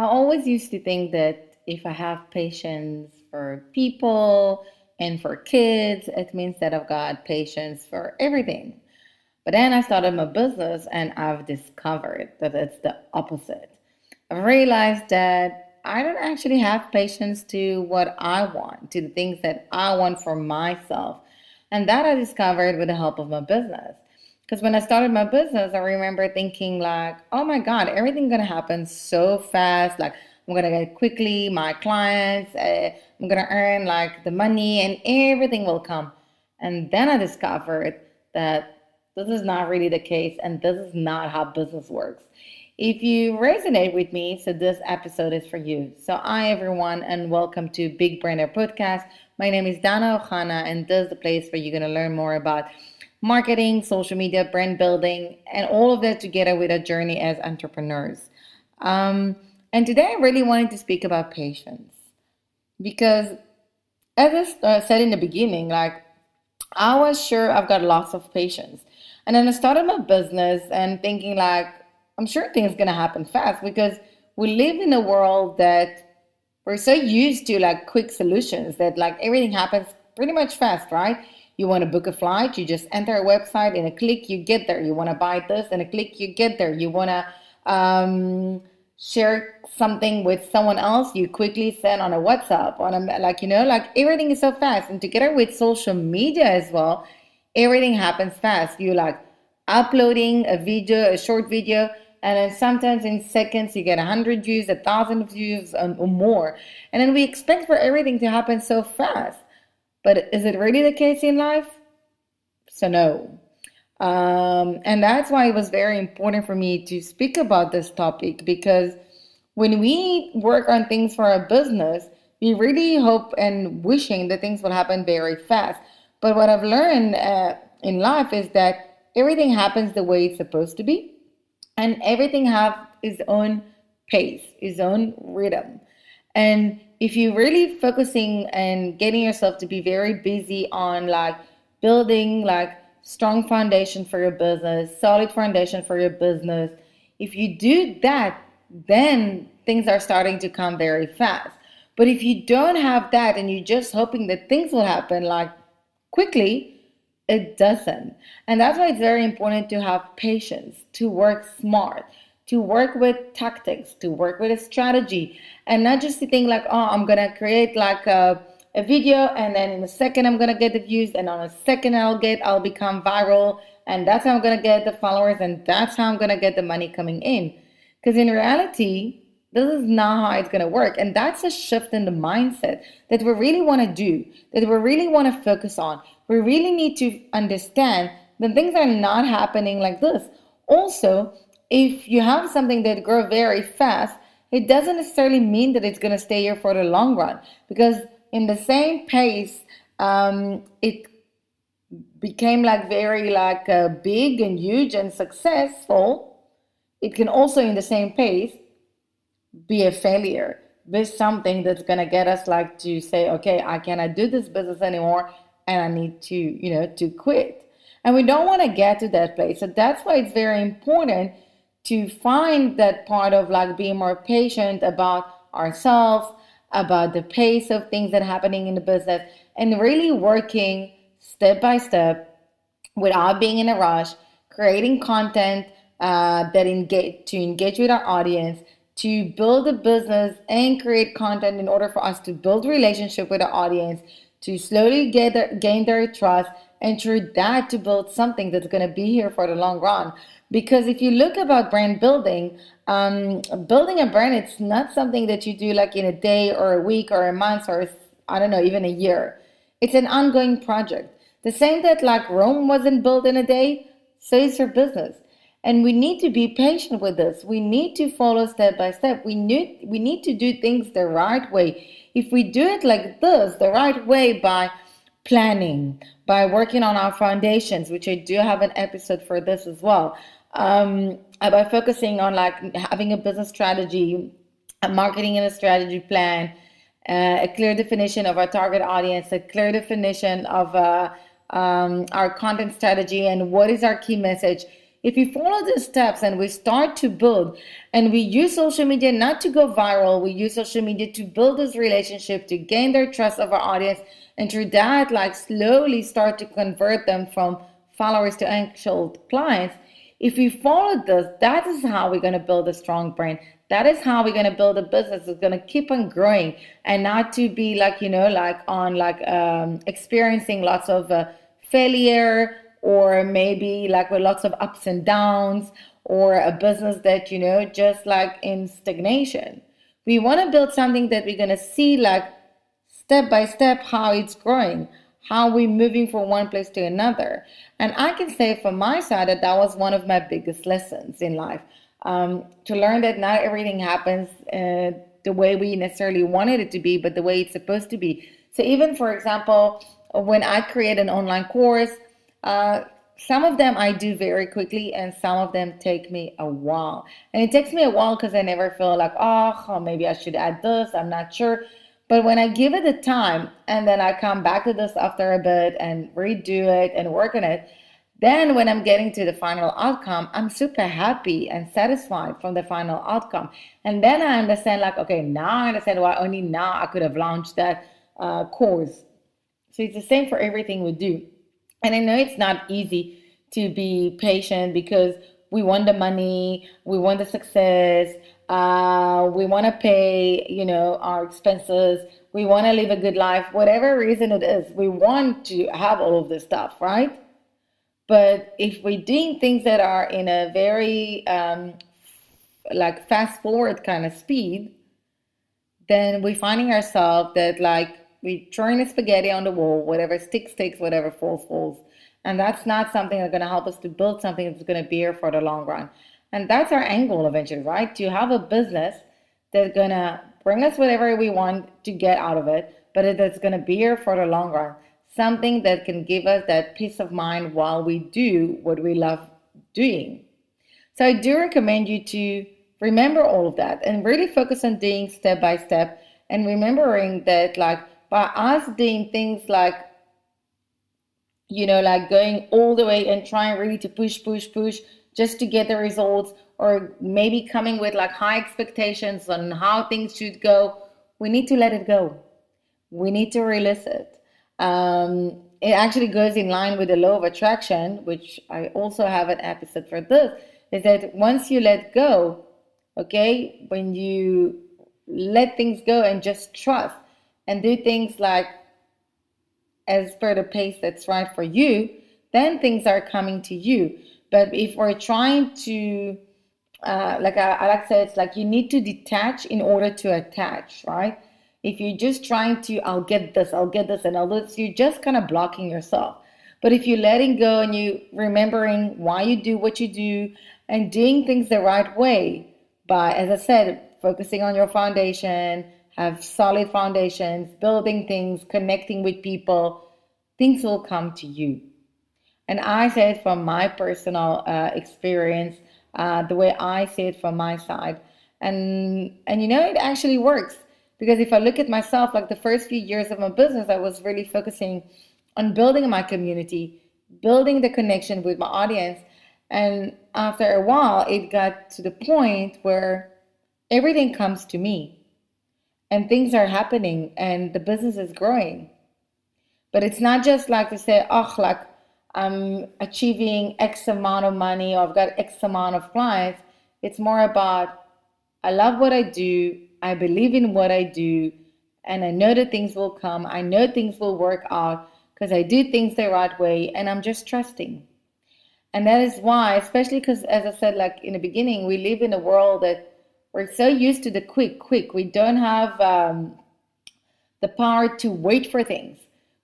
I always used to think that if I have patience for people and for kids, it means that I've got patience for everything. But then I started my business and I've discovered that it's the opposite. I've realized that I don't actually have patience to what I want, to the things that I want for myself. And that I discovered with the help of my business. Because when I started my business, I remember thinking like, oh my God, everything's gonna happen so fast. Like I'm gonna get quickly my clients, I'm gonna earn like the money and everything will come. And then I discovered that this is not really the case and this is not how business works. If you resonate with me, so this episode is for you. So hi everyone and welcome to Big Brainer Podcast. My name is Dana Ohana and this is the place where you're gonna learn more about marketing, social media, brand building, and all of that together with a journey as entrepreneurs. Um, and today I really wanted to speak about patience because, as I said in the beginning, like I was sure I've got lots of patience. And then I started my business and thinking like I'm sure things gonna happen fast because we live in a world that we're so used to like quick solutions that like everything happens pretty much fast, right? You want to book a flight, you just enter a website, in a click you get there. You want to buy this, in a click you get there. You want to share something with someone else, you quickly send on a WhatsApp, on a like everything is so fast. And together with social media as well, everything happens fast. You like uploading a video, a short video, and then sometimes in seconds you get 100 views, 1,000 views, or more. And then we expect for everything to happen so fast. But is it really the case in life? So no. And that's why it was very important for me to speak about this topic because when we work on things for our business, we really hope and wishing that things will happen very fast. But what I've learned in life is that everything happens the way it's supposed to be, and everything have its own pace, its own rhythm. And if you're really focusing and getting yourself to be very busy on like building like strong foundation for your business, solid foundation for your business, if you do that, then things are starting to come very fast. But if you don't have that and you're just hoping that things will happen like quickly, it doesn't. And that's why it's very important to have patience, to work smart, to work with tactics, to work with a strategy, and not just to think like, oh, I'm gonna create like a video and then in a second I'm gonna get the views and on a second I'll become viral and that's how I'm gonna get the followers and that's how I'm gonna get the money coming in. Because in reality, this is not how it's gonna work. And that's a shift in the mindset that we really wanna do, that we really wanna focus on. We really need to understand that things are not happening like this. Also, if you have something that grows very fast, it doesn't necessarily mean that it's going to stay here for the long run because in the same pace, it became like very like big and huge and successful. It can also in the same pace be a failure, be something that's going to get us like to say, okay, I cannot do this business anymore and I need to, to quit. And we don't want to get to that place. So that's why it's very important to find that part of like being more patient about ourselves, about the pace of things that are happening in the business, and really working step by step without being in a rush, creating content that engage with our audience, to build a business and create content in order for us to build relationship with our audience, to slowly gain their trust, and through that to build something that's going to be here for the long run. Because if you look about brand building, building a brand, it's not something that you do like in a day or a week or a month or I don't know, even a year. It's an ongoing project. The same that like Rome wasn't built in a day, so is your business. And we need to be patient with this. We need to follow step by step. We need to do things the right way. If we do it like this, the right way, by planning, by working on our foundations, which I do have an episode for this as well, by focusing on like having a business strategy, a marketing and a strategy plan, a clear definition of our target audience, a clear definition of our content strategy and what is our key message. If we follow the steps and we start to build, and we use social media not to go viral, we use social media to build this relationship, to gain their trust of our audience, and through that, like slowly start to convert them from followers to actual clients. If we follow this, that is how we're going to build a strong brand. That is how we're going to build a business that's going to keep on growing, and not to be like, experiencing lots of failure, or maybe like with lots of ups and downs, or a business that, just like in stagnation. We want to build something that we're going to see like step by step how it's growing, how we're moving from one place to another. And I can say from my side that that was one of my biggest lessons in life, to learn that not everything happens the way we necessarily wanted it to be, but the way it's supposed to be. So even, for example, when I create an online course, some of them I do very quickly, and some of them take me a while. And it takes me a while because I never feel like, oh, maybe I should add this, I'm not sure. But when I give it the time, and then I come back to this after a bit and redo it and work on it, then when I'm getting to the final outcome, I'm super happy and satisfied from the final outcome. And then I understand, like, okay, now I understand why only now I could have launched that course. So it's the same for everything we do. And I know it's not easy to be patient, because we want the money, we want the success, we want to pay, our expenses, we want to live a good life, whatever reason it is, we want to have all of this stuff, right? But if we're doing things that are in a very like fast forward kind of speed, then we're finding ourselves that like we throwing the spaghetti on the wall, whatever sticks, sticks, whatever falls, falls. And that's not something that's going to help us to build something that's going to be here for the long run. And that's our end goal eventually, right? To have a business that's going to bring us whatever we want to get out of it, but that's going to be here for the long run. Something that can give us that peace of mind while we do what we love doing. So I do recommend you to remember all of that and really focus on doing step by step, and remembering that like by us doing things like, like going all the way and trying really to push, push, push just to get the results, or maybe coming with like high expectations on how things should go, we need to let it go. We need to release it. It actually goes in line with the law of attraction, which I also have an episode for this, is that once you let go, okay, when you let things go and just trust and do things like as per the pace that's right for you, then things are coming to you. But if we're trying to, like I like to say, it's like you need to detach in order to attach, right? If you're just trying to, I'll get this, and I'll this, you're just kind of blocking yourself. But if you're letting go and you remembering why you do what you do and doing things the right way, by, as I said, focusing on your foundation, have solid foundations, building things, connecting with people, things will come to you. And I say it from my personal experience, the way I see it from my side. And it actually works. Because if I look at myself, like the first few years of my business, I was really focusing on building my community, building the connection with my audience. And after a while, it got to the point where everything comes to me and things are happening and the business is growing. But it's not just like to say, oh, like I'm achieving X amount of money, or I've got X amount of clients. It's more about, I love what I do. I believe in what I do, and I know that things will come. I know things will work out because I do things the right way, and I'm just trusting. And that is why, especially because, as I said, like in the beginning, we live in a world that we're so used to the quick. We don't have the power to wait for things.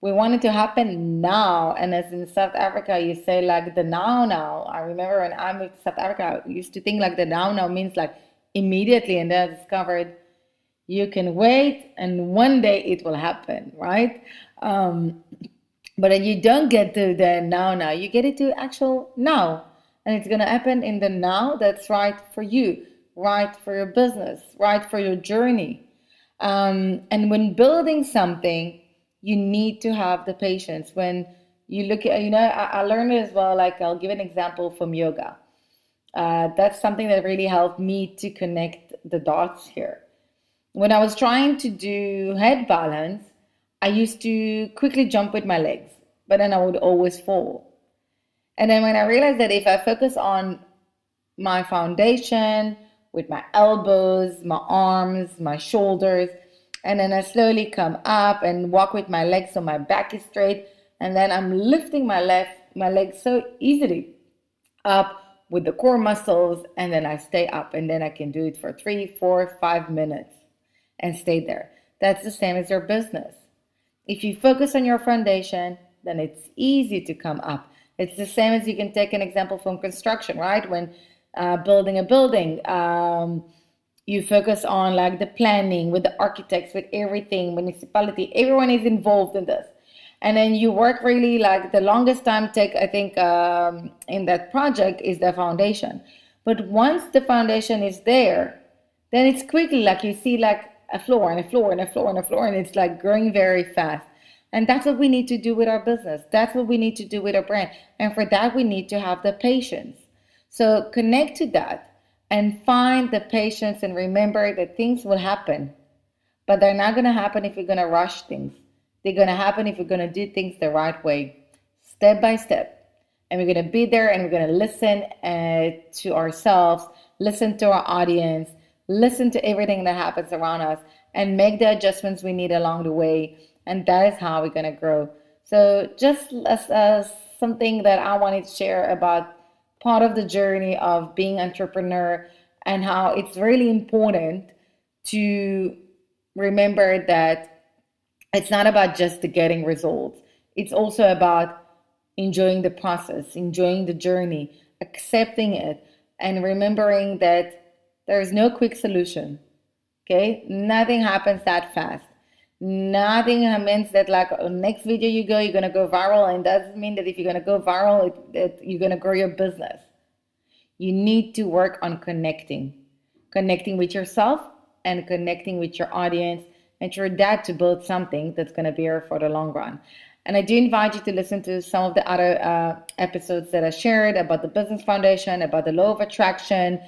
We want it to happen now. And as in South Africa, you say like the now. I remember when I moved to South Africa, I used to think like the now means like immediately, and then I discovered you can wait and one day it will happen, right? But then you don't get to the now, you get it to actual now. And it's going to happen in the now that's right for you, right for your business, right for your journey. And when building something, you need to have the patience. When you look at, I learned it as well, like I'll give an example from yoga. That's something that really helped me to connect the dots here. When I was trying to do head balance, I used to quickly jump with my legs, but then I would always fall. And then when I realized that if I focus on my foundation with my elbows, my arms, my shoulders, and then I slowly come up and walk with my legs so my back is straight, and then I'm lifting my legs so easily up with the core muscles, and then I stay up, and then I can do it for 3, 4, 5 minutes and stay there. That's the same as your business. If you focus on your foundation, then it's easy to come up. It's the same as you can take an example from construction, right? When building a building, you focus on like the planning with the architects, with everything, municipality, everyone is involved in this. And then you work really like the longest time take, I think, in that project is the foundation. But once the foundation is there, then it's quickly like you see like a floor and a floor and a floor and a floor, and it's like growing very fast. And that's what we need to do with our business. That's what we need to do with our brand. And for that, we need to have the patience. So connect to that and find the patience and remember that things will happen, but they're not going to happen if you're going to rush things. They're going to happen if you're going to do things the right way, step by step. And we're going to be there and we're going to listen to ourselves, listen to our audience, listen to everything that happens around us, and make the adjustments we need along the way. And that is how we're going to grow. So just as something that I wanted to share about part of the journey of being entrepreneur, and how it's really important to remember that it's not about just the getting results. It's also about enjoying the process, enjoying the journey, accepting it, and remembering that there's no quick solution. Okay? Nothing happens that fast. Nothing means that like next video you go, you're gonna go viral, and doesn't mean that if you're gonna go viral, you're gonna grow your business. You need to work on connecting with yourself and connecting with your audience, and through that to build something that's gonna be here for the long run. And I do invite you to listen to some of the other episodes that I shared about the Business Foundation, about the Law of Attraction.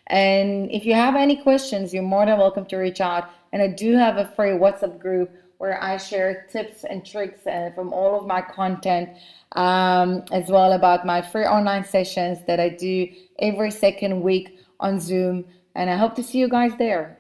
And if you have any questions, you're more than welcome to reach out. And I do have a free WhatsApp group where I share tips and tricks from all of my content, as well about my free online sessions that I do every second week on Zoom. And I hope to see you guys there.